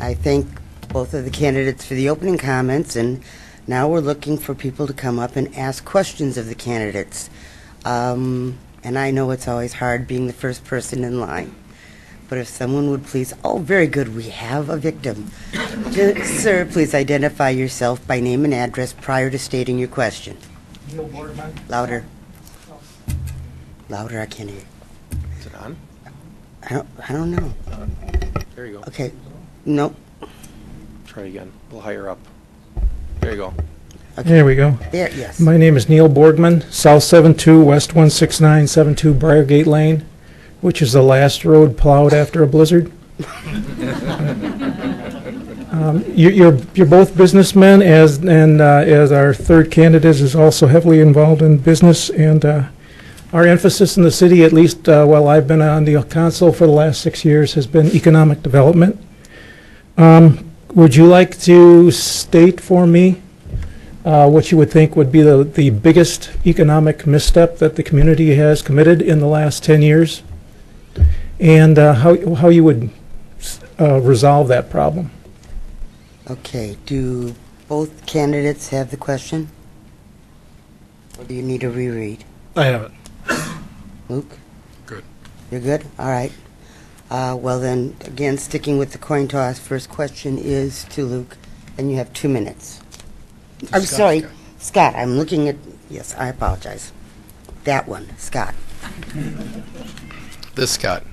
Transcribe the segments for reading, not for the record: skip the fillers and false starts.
I thank both of the candidates for the opening comments, and now we're looking for people to come up and ask questions of the candidates. And I know it's always hard being the first person in line, but if someone would please, oh, very good, we have a victim. Sir, please identify yourself by name and address prior to stating your question. Neil Boardman. Louder. Louder, I can't hear. Is it on? I don't know. There you go. Okay. Nope. Try again. A little higher up. There you go. Okay. There we go. There, yes. My name is Neil Boardman, South 72, West 16972 Briargate Lane, which is the last road plowed after a blizzard. You're both businessmen, as our third candidate is also heavily involved in business, and our emphasis in the city, at least while I've been on the council for the last 6 years, has been economic development. Would you like to state for me what you would think would be the biggest economic misstep that the community has committed in the last 10 years, and how you would resolve that problem? Okay. Do both candidates have the question? Or do you need a reread? I have it. Luke? Good. You're good? All right. Well then, again, sticking with the coin toss, first question is to Luke, and you have 2 minutes. I'm sorry, Scott, I'm looking at, yes, I apologize. That one, Scott. This Scott.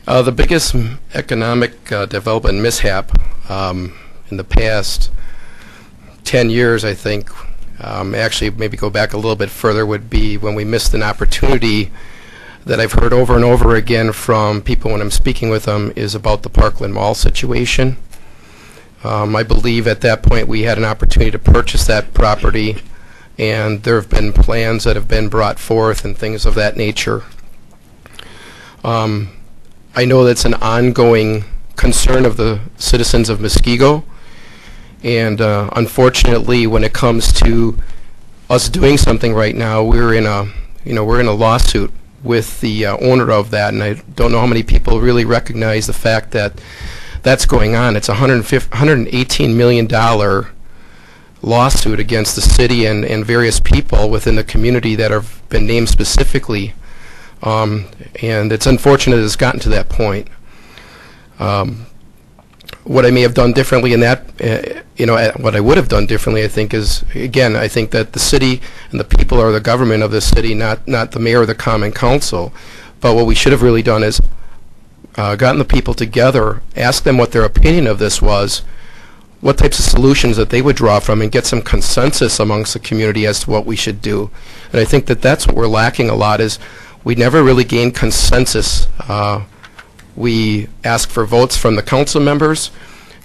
The biggest economic development mishap in the past 10 years, I think, actually maybe go back a little bit further, would be when we missed an opportunity that I've heard over and over again from people when I'm speaking with them, is about the Parkland Mall situation. I believe at that point we had an opportunity to purchase that property, and there have been plans that have been brought forth and things of that nature. I know that's an ongoing concern of the citizens of Muskego, and unfortunately, when it comes to us doing something right now, we're in a lawsuit with the owner of that, and I don't know how many people really recognize the fact that that's going on. It's a $118 million lawsuit against the city and various people within the community that have been named specifically, and it's unfortunate it's gotten to that point. What I may have done differently in that, what I would have done differently, I think, is, again, I think that the city and the people are the government of the city, not the mayor or the common council. But what we should have really done is gotten the people together, asked them what their opinion of this was, what types of solutions that they would draw from, and get some consensus amongst the community as to what we should do. And I think that that's what we're lacking a lot, is we never really gain consensus. We ask for votes from the council members.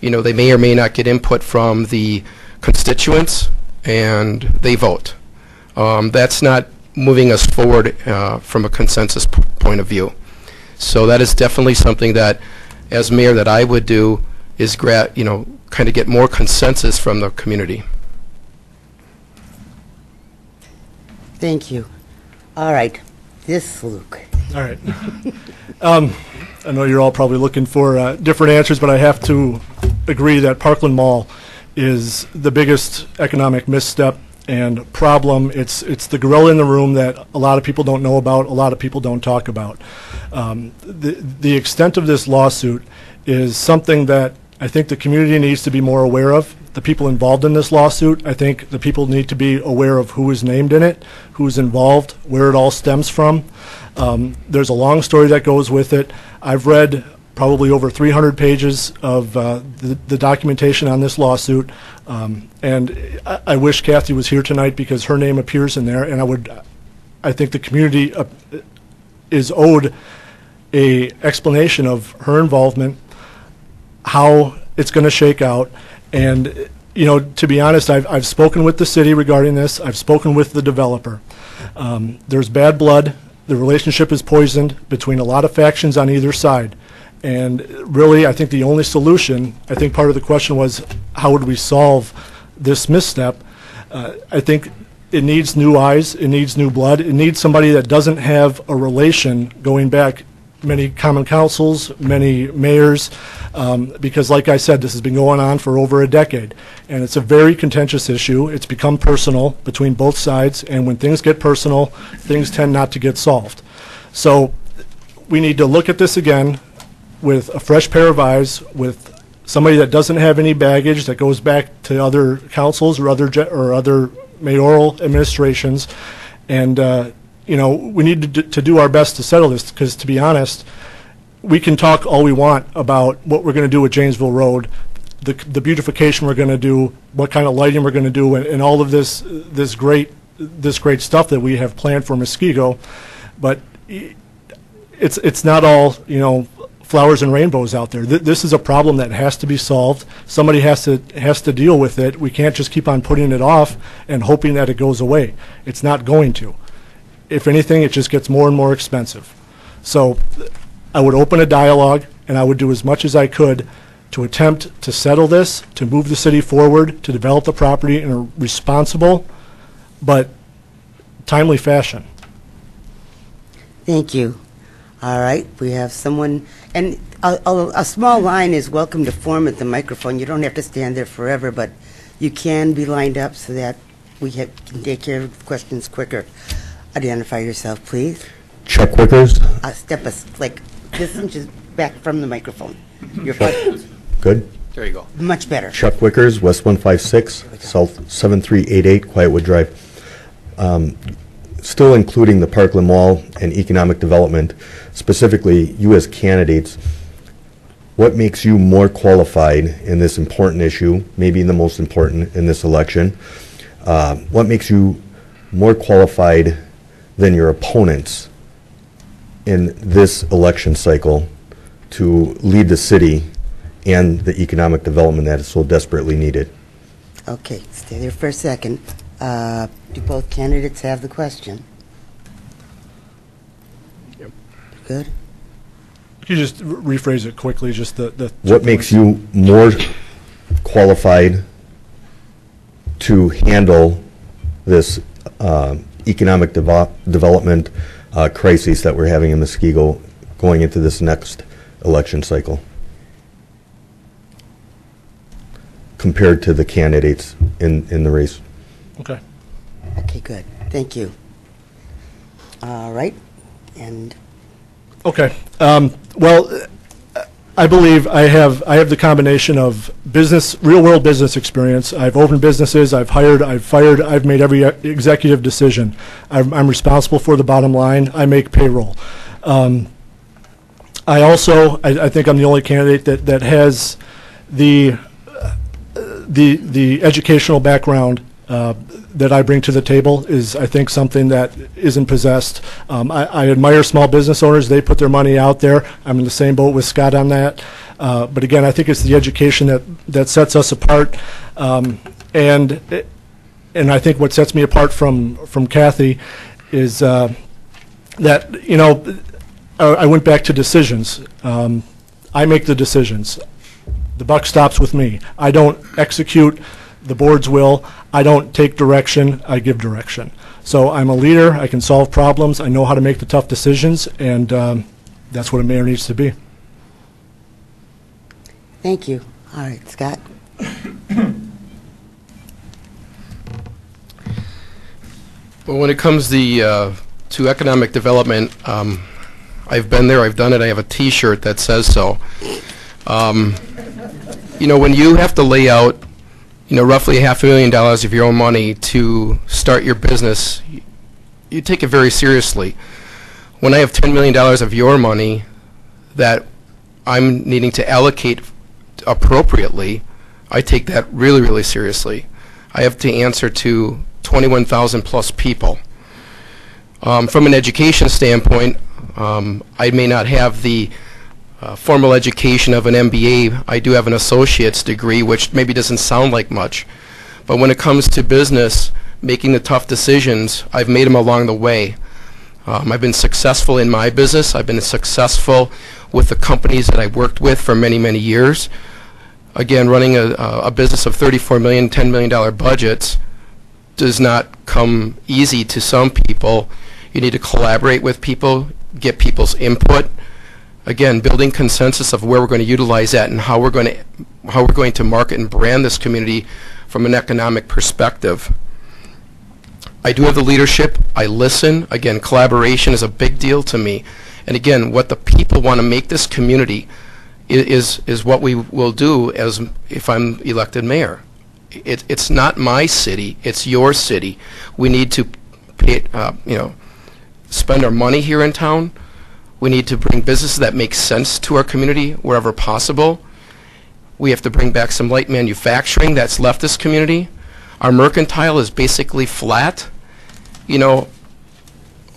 They may or may not get input from the constituents, and they vote. That's not moving us forward from a consensus point of view. So that is definitely something that, as mayor, that I would do, is kind of get more consensus from the community. Thank you. All right. This, Luke. All right. I know you're all probably looking for different answers, but I have to agree that Parkland Mall is the biggest economic misstep and problem. It's the gorilla in the room that a lot of people don't know about, a lot of people don't talk about. The extent of this lawsuit is something that I think the community needs to be more aware of. The people involved in this lawsuit, I think the people need to be aware of who is named in it, who's involved, where it all stems from. There's a long story that goes with it. I've read probably over 300 pages of the documentation on this lawsuit, and I wish Kathy was here tonight because her name appears in there, and I think the community is owed a explanation of her involvement, how it's going to shake out. And to be honest, I've spoken with the city regarding this. I've spoken with the developer. There's bad blood. The relationship is poisoned between a lot of factions on either side. And really, I think the only solution, I think part of the question was, how would we solve this misstep? I think it needs new eyes. It needs new blood. It needs somebody that doesn't have a relation going back many common councils, many mayors, because like I said, this has been going on for over a decade, and it's a very contentious issue. It's become personal between both sides, and when things get personal, things tend not to get solved. So we need to look at this again with a fresh pair of eyes, with somebody that doesn't have any baggage that goes back to other councils or other mayoral administrations, and you know, we need to do our best to settle this, because to be honest, we can talk all we want about what we're going to do with Janesville Road, the beautification we're going to do, what kind of lighting we're going to do, and all of this great stuff that we have planned for Muskego, but it's not all, you know, flowers and rainbows out there. This is a problem that has to be solved. Somebody has to deal with it. We can't just keep on putting it off and hoping that it goes away. It's not going to. If anything, it just gets more and more expensive. So I would open a dialogue, and I would do as much as I could to attempt to settle this, to move the city forward, to develop the property in a responsible but timely fashion. Thank you. All right, we have someone, and a small line is welcome to form at the microphone. You don't have to stand there forever, but you can be lined up so that we can take care of questions quicker. Identify yourself, please. Chuck Wickers. Step us, like, this inches back from the microphone. You're fine. Good. There you go. Much better. Chuck Wickers, West 156, South 7388, Quietwood Drive. Still including the Parkland Mall and economic development, specifically you as candidates, what makes you more qualified in this important issue, maybe the most important in this election? What makes you more qualified than your opponents in this election cycle to lead the city and the economic development that is so desperately needed? Okay, stay there for a second. Do both candidates have the question? Yep. Good. Could you just rephrase it quickly? Just the What makes you more qualified to handle this economic development crisis that we're having in Muskego going into this next election cycle compared to the candidates in the race? Okay. Okay, good. Thank you. All right, and Okay. Well, I believe I have the combination of real world business experience. I've opened businesses. I've hired. I've fired. I've made every executive decision. I'm responsible for the bottom line. I make payroll. I also, I think I'm the only candidate that has the educational background that I bring to the table is, I think, something that isn't possessed. I admire small business owners. They put their money out there. I'm in the same boat with Scott on that. But again, I think it's the education that sets us apart. And I think what sets me apart from Kathy is that, you know, I went back to decisions. I make the decisions. The buck stops with me. I don't execute the board's will. I don't take direction. I give direction. So I'm a leader. I can solve problems. I know how to make the tough decisions, and that's what a mayor needs to be. thank you. All right, Scott. Well, when it comes to economic development, I've been there, I've done it, I have a T-shirt that says so. You know, when you have to lay out, you know, roughly $500,000 of your own money to start your business, you take it very seriously. When I have $10 million of your money that I'm needing to allocate appropriately, I take that really, really seriously. I have to answer to 21,000 plus people. From an education standpoint, I may not have the formal education of an MBA. I do have an associate's degree, which maybe doesn't sound like much. But when it comes to business, making the tough decisions, I've made them along the way. I've been successful in my business. I've been successful with the companies that I've worked with for many, many years. Again, running a business of $34 million, $10 million budgets does not come easy to some people. You need to collaborate with people, get people's input. again, building consensus of where we're going to utilize that and how we're going to market and brand this community from an economic perspective. I do have the leadership. I listen. Again, collaboration is a big deal to me. And again, what the people want to make this community is what we will do as if I'm elected mayor. It's not my city. It's your city. We need to pay, spend our money here in town. We need to bring businesses that make sense to our community wherever possible. We have to bring back some light manufacturing that's left this community. Our mercantile is basically flat. You know,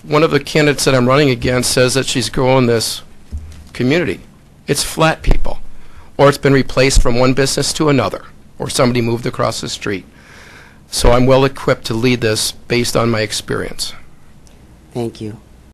one of the candidates that I'm running against says that she's growing this community. It's flat, people. Or it's been replaced from one business to another, or somebody moved across the street. So I'm well equipped to lead this based on my experience. Thank you.